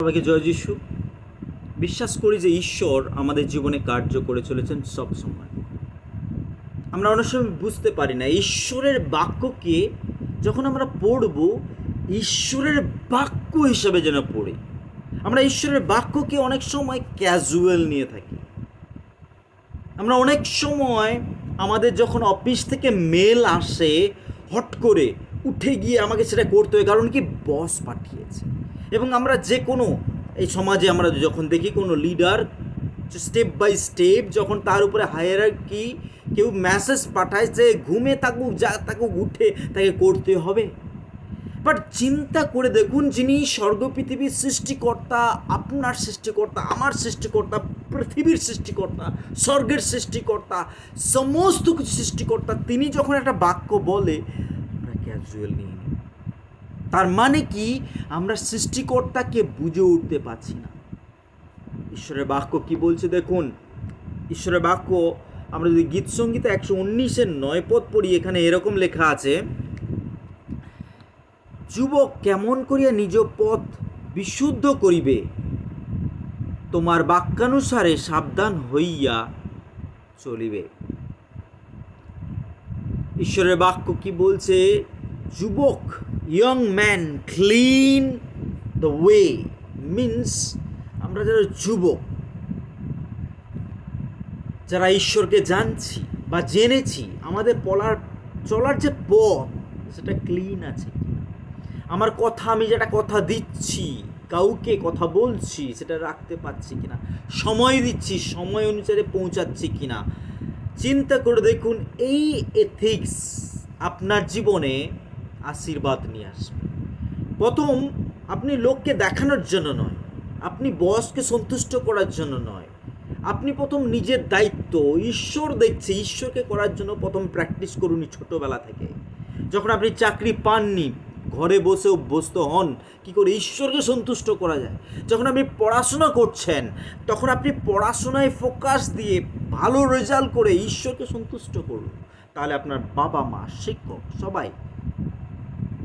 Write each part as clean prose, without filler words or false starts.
সবাইকে জয় যিশু। বিশ্বাস করি যে ঈশ্বর আমাদের জীবনে কার্য করে চলেছেন সব সময়। আমরা অনেক সময় বুঝতে পারি না ঈশ্বরের বাক্যকে যখন আমরা পড়ব ঈশ্বরের বাক্য হিসাবে যেন পড়ি। আমরা ঈশ্বরের বাক্যকে অনেক সময় ক্যাজুয়াল নিয়ে থাকি। আমরা অনেক সময় আমাদের যখন অফিস থেকে মেল আসে হট করে উঠে গিয়ে আমাকে সেটা করতে হয়, কারণ কি বস পাঠিয়েছে। এবং আমরা যে কোনো এই সমাজে আমরা যখন দেখি কোনো লিডার স্টেপ বাই স্টেপ যখন তার উপরে হায়ারার্কি কেউ মেসেজ পাঠায় যে ঘুমে থাকুক যা থাকুক উঠে তাকে করতে হবে। বাট চিন্তা করে দেখুন, যিনি স্বর্গ পৃথিবীর সৃষ্টিকর্তা, আপনার সৃষ্টিকর্তা, আমার সৃষ্টিকর্তা, পৃথিবীর সৃষ্টিকর্তা, স্বর্গের সৃষ্টিকর্তা, সমস্ত কিছু সৃষ্টিকর্তা, তিনি যখন একটা বাক্য বলে আমরা ক্যাজুয়াল নিয়ে নিই। তার মানে কি আমরা সৃষ্টিকর্তাকে বুঝে উঠতে পারছি না। ঈশ্বরের বাক্য কি বলছে দেখুন। ঈশ্বরের বাক্য আমরা যদি গীত সংগীতে 119-9 পদ পড়ি, এখানে এরকম লেখা আছে, যুবক কেমন করিয়া নিজ পথ বিশুদ্ধ করিবে, তোমার বাক্যানুসারে সাবধান হইয়া চলিবে। ঈশ্বরের বাক্য কি বলছে? যুবক, young man, clean the way. Means আমরা যারা যুবক, যারা ঈশ্বরকে জানছি বা জেনেছি, আমাদের চলার যে পথ সেটা ক্লিন আছে কিনা, আমার কথা, আমি যেটা কথা দিচ্ছি, কাউকে কথা বলছি, সেটা রাখতে পারছি কিনা, সময় দিচ্ছি, সময় অনুসারে পৌঁছাচ্ছি কিনা। চিন্তা করে দেখুন, এই এথিক্স আপনার জীবনে আশীর্বাদ নিয়ে আসবে। প্রথম, আপনি লোককে দেখানোর জন্য নয়, আপনি বসকে সন্তুষ্ট করার জন্য নয়, আপনি প্রথম নিজের দায়িত্ব ঈশ্বর দেখছে, ঈশ্বরকে করার জন্য প্রথম প্র্যাকটিস করুন ছোটোবেলা থেকে। যখন আপনি চাকরি পাননি, ঘরে বসে অভ্যস্ত হন কী করে ঈশ্বরকে সন্তুষ্ট করা যায়। যখন আপনি পড়াশোনা করছেন, তখন আপনি পড়াশোনায় ফোকাস দিয়ে ভালো রেজাল্ট করে ঈশ্বরকে সন্তুষ্ট করুন। তাহলে আপনার বাবা মা, শিক্ষক, সবাই।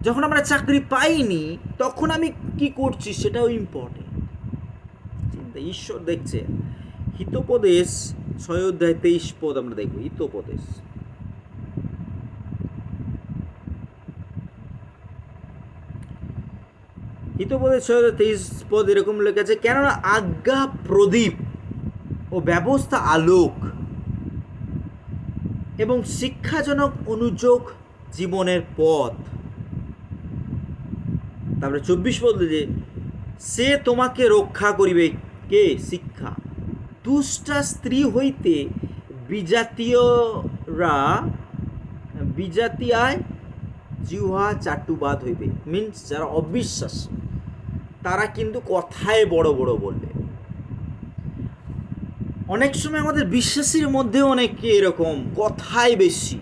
যখন আমরা চাকরি পাইনি, তখন আমি কি করছি সেটাও ইম্পর্টেন্ট। চিন্তা, ঈশ্বর দেখছে। হিতোপদেশ 6-23 পদ আমরা দেখব। হিতোপদেশ, হিতোপদেশ 6-23 পদ এরকম লেখা আছে, কেননা আজ্ঞা প্রদীপ ও ব্যবস্থা আলোক এবং শিক্ষাজনক অনুযোগ জীবনের পথ। তারপরে 24 পদ, যে সে তোমাকে রক্ষা করিবে কে? শিক্ষা। দুষ্টা স্ত্রী হইতে বিজাতিয়ায় জিহ্বা চাটুবাদ হইবে। মিন্স যারা অবিশ্বাস, তারা কিন্তু কথায় বড় বড় বলবে। অনেক সময় আমাদের বিশ্বাসীর মধ্যে অনেকে এরকম কথায় বেশি,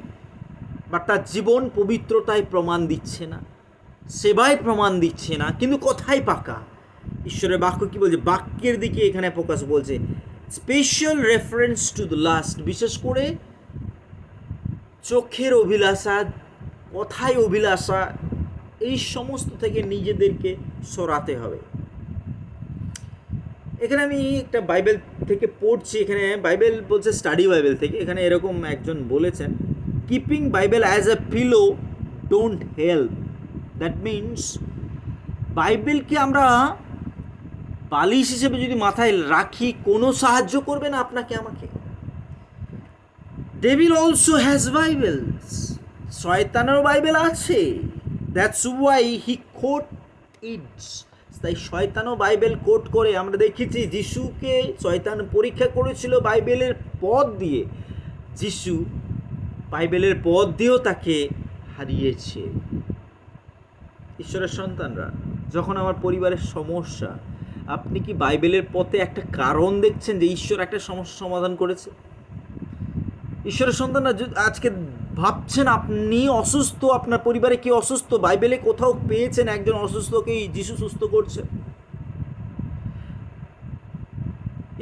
বাট তার জীবন পবিত্রতায় প্রমাণ দিচ্ছে না, সেবায় প্রমাণ দিচ্ছে না, কিন্তু কথাই পাকা। ঈশ্বরের বাক্য কি বলছে? বাক্যের দিকে এখানে ফোকাস বলছে, special reference to the last. বিশেষ করে চোখের অভিলাষা, কথায় অভিলাষা, এই সমস্ত থেকে নিজেদেরকে সরাতে হবে। এখানে আমি একটা বাইবেল থেকে পড়ছি, এখানে বাইবেল বলছে, স্টাডি বাইবেল থেকে। এখানে এরকম একজন বলেছেন, keeping Bible as a pillow don't help. That means বাইবেলকে আমরা বালিশ হিসেবে যদি মাথায় রাখি, কোনো সাহায্য করবে না আপনাকে আমাকে। ডেভিল অলসো হ্যাজ বাইবেলস, শয়তানেরও বাইবেল আছে। That's why he quote its. তাই শয়তানও বাইবেল কোট করে। আমরা দেখেছি যিশুকে শয়তান পরীক্ষা করেছিল বাইবেলের পদ দিয়ে, যিশু বাইবেলের পদ দিয়েও তাকে হারিয়েছে। ঈশ্বরের সন্তানরা, যখন আমার পরিবারের সমস্যা, আপনি কি বাইবেলের পথে একটা কারণ দেখছেন যে ঈশ্বর একটা সমস্যা সমাধান করেছে? ঈশ্বরের সন্তানরা আজকে ভাবছেন আপনি অসুস্থ, আপনার পরিবারে কেউ অসুস্থ, বাইবেলে কোথাও পেয়েছেন একজন অসুস্থকেই যিশু সুস্থ করছে?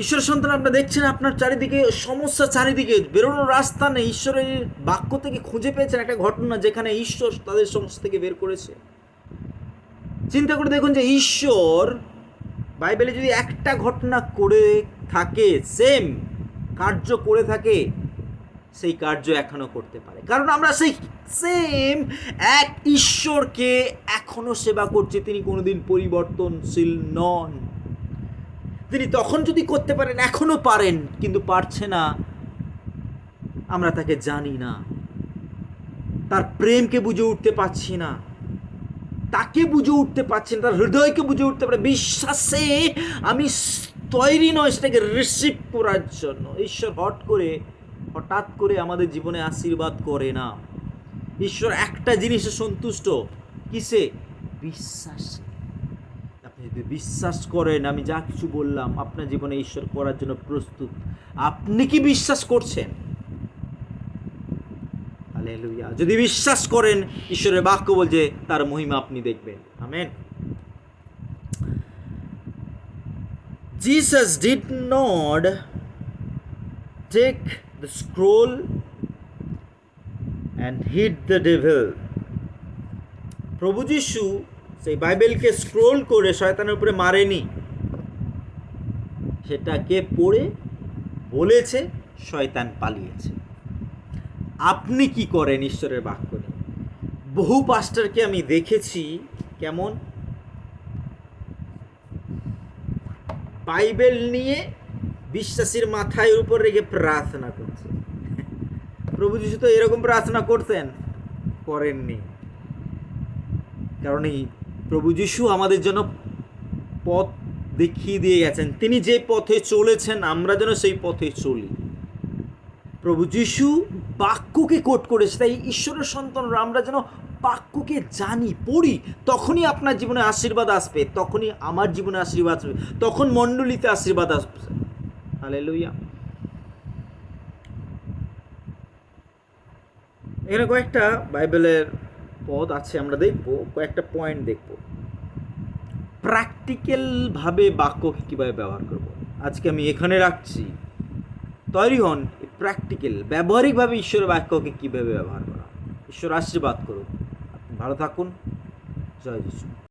ঈশ্বরের সন্তান, আপনারা দেখছেন আপনার চারিদিকে সমস্যা, চারিদিকে বেরোনোর রাস্তা নেই। ঈশ্বরের বাক্য থেকে খুঁজে পেয়েছেন একটা ঘটনা যেখানে ঈশ্বর তাদের সমস্যা থেকে বের করেছে। চিন্তা করে দেখুন যে ঈশ্বর বাইবেলে যদি একটা ঘটনা করে থাকে, সেম কার্য করে থাকে, সেই কার্য এখনো করতে পারে, কারণ আমরা সেই সেম এক ঈশ্বরকে এখনো সেবা করছি। তিনি কোনোদিন পরিবর্তনশীল নন। তিনি তখন যদি করতে পারেন, এখনো পারেন, কিন্তু পারছে না, আমরা তাকে জানি না, তার প্রেমকে বুঝে উঠতে পারছি না, তাকে বুঝে উঠতে পারছি না, তার হৃদয়কে বুঝে উঠতে পারে। বিশ্বাসে আমি তৈরি নয় সেটাকে রিসিভ করার জন্য। ঈশ্বর হঠাৎ করে আমাদের জীবনে আশীর্বাদ করে না। ঈশ্বর একটা জিনিসে সন্তুষ্ট, কিসে? বিশ্বাসে। আপনি যদি বিশ্বাস করেন আমি যা কিছু বললাম আপনার জীবনে ঈশ্বর করার জন্য প্রস্তুত। আপনি কি বিশ্বাস করছেন? হালেলুয়া। যদি বিশ্বাস করেন, ঈশ্বরের বাক্য বলছে তার মহিমা আপনি দেখবেন। Amen. Jesus did not take the scroll and hit the devil. প্রভু যীশু সেই বাইবেলকে স্ক্রোল করে শয়তানের উপরে মারেনি, সেটাকে পড়ে বলেছে, শয়তান পালিয়েছে। আপনি কি করেন ঈশ্বরের বাক্য নিয়ে? বহু পাস্টারকে আমি দেখেছি কেমন বাইবেল নিয়ে বিশ্বাসীর মাথায় উপর রেখে প্রার্থনা করছে। প্রভু যীশু তো এরকম প্রার্থনা করতেন? করেননি। কারণ এই প্রভু যীশু আমাদের জন্য পথ দেখিয়ে দিয়ে গেছেন। তিনি যে পথে চলেছেন আমরা যেন সেই পথে চলি। প্রভু যীশু বাক্যকে কোট করেছে। তাই ঈশ্বরের সন্তানরা আমরা যেন বাক্যকে জানি, পড়ি, তখনই আপনার জীবনে আশীর্বাদ আসবে, তখনই আমার জীবনে আশীর্বাদ আসবে, তখন মণ্ডলীতে আশীর্বাদ আসবে। হালেলুয়া। এখানে কয়েকটা বাইবেলের পদ আছে, আমরা দেখব, কয়েকটা পয়েন্ট দেখব। প্র্যাকটিক্যালভাবে বাক্যকে কীভাবে ব্যবহার করব, আজকে আমি এখানে রাখছি। তৈরি হন প্র্যাকটিক্যাল, ব্যবহারিকভাবে ঈশ্বরের বাক্যকে কীভাবে ব্যবহার করা। ঈশ্বর আশীর্বাদ করুন। আপনি ভালো থাকুন। জয় যিশু।